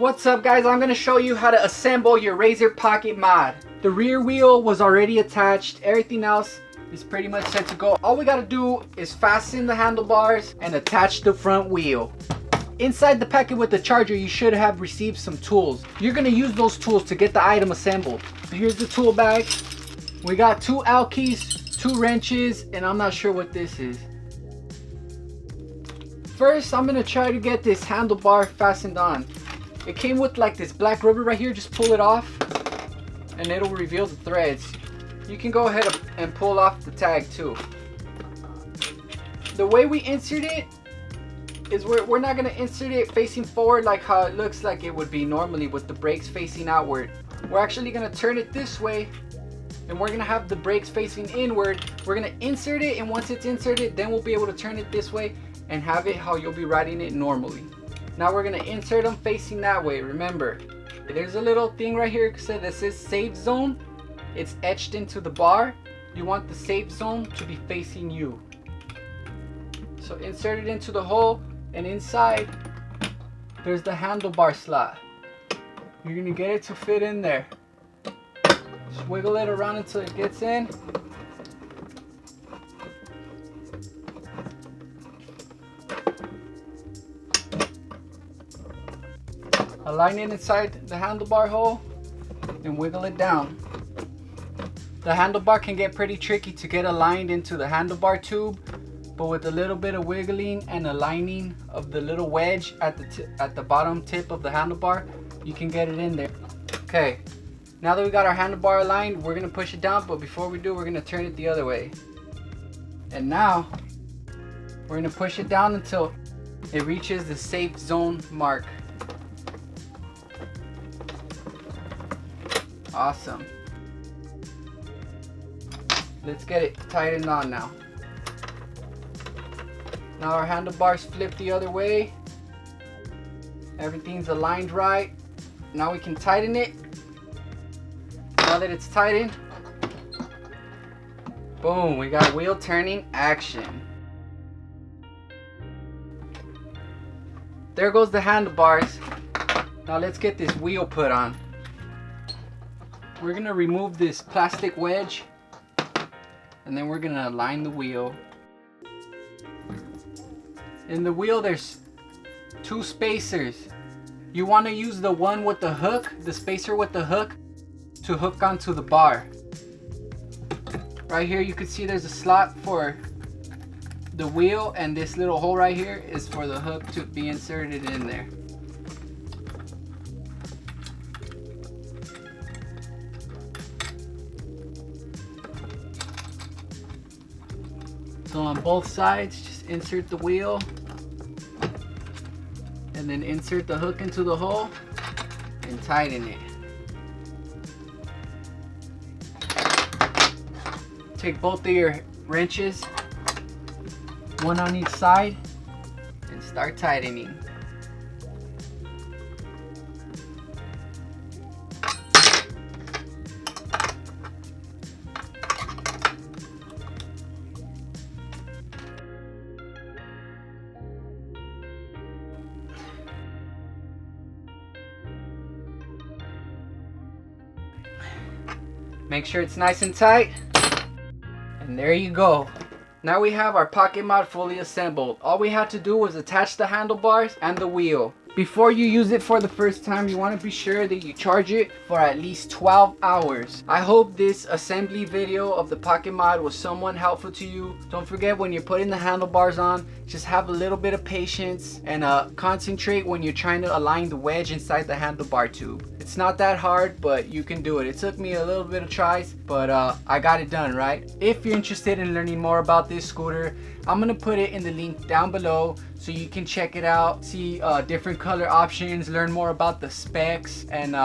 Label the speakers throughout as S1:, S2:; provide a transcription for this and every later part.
S1: What's up guys, I'm going to show you how to assemble your Razor Pocket Mod. The rear wheel was already attached, everything else is pretty much set to go. All we got to do is fasten the handlebars and attach the front wheel. Inside the packet with the charger you should have received some tools. You're going to use those tools to get the item assembled. Here's the tool bag. We got 2 Allen keys, 2 wrenches, and I'm not sure what this is. First I'm going to try to get this handlebar fastened on. It came with like this black rubber right here. Just pull it off and it'll reveal the threads. You can go ahead and pull off the tag too. The way we insert it is we're not going to insert it facing forward like how it looks like it would be normally with the brakes facing outward. We're actually going to turn it this way and we're going to have the brakes facing inward. We're going to insert it, and once it's inserted then we'll be able to turn it this way and have it how you'll be riding it normally. Now we're going to insert them facing that way. Remember, there's a little thing right here that says safe zone. It's etched into the bar. You want the safe zone to be facing you. So insert it into the hole, and inside there's the handlebar slot. You're going to get it to fit in there. Just wiggle it around until it gets in. Align it inside the handlebar hole and wiggle it down. The handlebar can get pretty tricky to get aligned into the handlebar tube, but with a little bit of wiggling and aligning of the little wedge at the bottom tip of the handlebar, you can get it in there. Okay, now that we got our handlebar aligned, we're going to push it down, but before we do, we're going to turn it the other way. And now we're going to push it down until it reaches the safe zone mark. Awesome. Let's get it tightened on now. Now our handlebars flip the other way. Everything's aligned right. Now we can tighten it. Now that it's tightened, boom, we got wheel turning action. There goes the handlebars. Now let's get this wheel put on. We're going to remove this plastic wedge and then we're going to align the wheel. In the wheel there's 2 spacers. You want to use the one with the hook, the spacer with the hook, to hook onto the bar. Right here you can see there's a slot for the wheel, and this little hole right here is for the hook to be inserted in there. So on both sides, just insert the wheel and then insert the hook into the hole and tighten it. Take both of your wrenches, one on each side, and start tightening. Make sure it's nice and tight, and there you go. Now we have our Pocket Mod fully assembled. All we had to do was attach the handlebars and the wheel. Before you use it for the first time, you want to be sure that you charge it for at least 12 hours. I hope this assembly video of the Pocket Mod was somewhat helpful to you. Don't forget, when you're putting the handlebars on, just have a little bit of patience and concentrate when you're trying to align the wedge inside the handlebar tube. It's not that hard, but you can do it. It took me a little bit of tries, but I got it done, right? If you're interested in learning more about this scooter, I'm gonna put it in the link down below so you can check it out, see different color options, learn more about the specs, and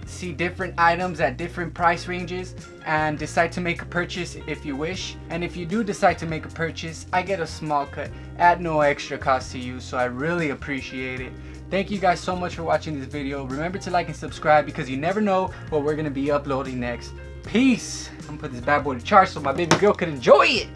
S1: see different items at different price ranges, and decide to make a purchase if you wish. And if you do decide to make a purchase, I get a small cut at no extra cost to you, so I really appreciate it. Thank you guys so much for watching this video. Remember to like and subscribe, because you never know what we're gonna be uploading next. Peace. I'm gonna put this bad boy to charge so my baby girl can enjoy it.